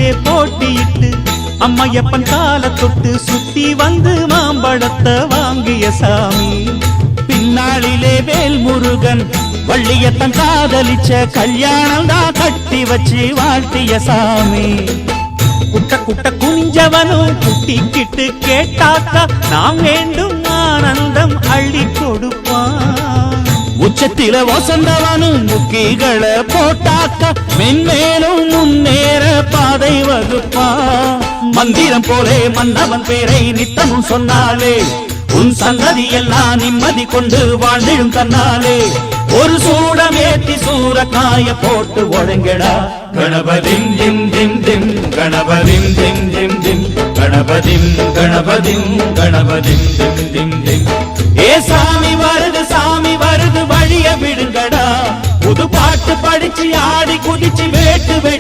பின்னாளிலே போட்டியிட்டு அம்மையப்பன் கால தொட்டு சுத்தி வந்து மாம்பழத்தை வாங்கிய சாமி. பின்னாளிலே வேல் முருகன் வள்ளியத்தன் காதலிச்ச கல்யாணம் தான் கட்டி வச்சு வாழ்த்திய சாமி. குட்ட குட்ட குனிஞ்சவனும் குட்டிக்கிட்டு கேட்டாக்கா நாம் வேண்டும் ஆனந்தம் அள்ளி கொடுப்பான். உச்சத்தில வசந்தவனும் முக்கிகளை போட்டாக்கா மென்மேலும் முன்னேற பாதை வகுப்பான். மந்திரம் போலே மன்னவன் பேரை நித்தமும் சொன்னாலே உன் சந்ததி எல்லாம் நிம்மதி கொண்டு வாழ்ந்திடும் தன்னாலே. ஒரு சூடம் ஏத்தி சூரக்காய போட்டு ஒழுங்கடா. கணபதிம் திம் திம் திம் கணபதிம் திம் திம் திம் கணபதிம் கணபதிம் கணபதிம் திம் திம் திம். ஏ சாமி வருது வழிய விடுங்கடா. புது பாட்டு படிச்சு ஆடி குதிச்சு வேட்டு வெடி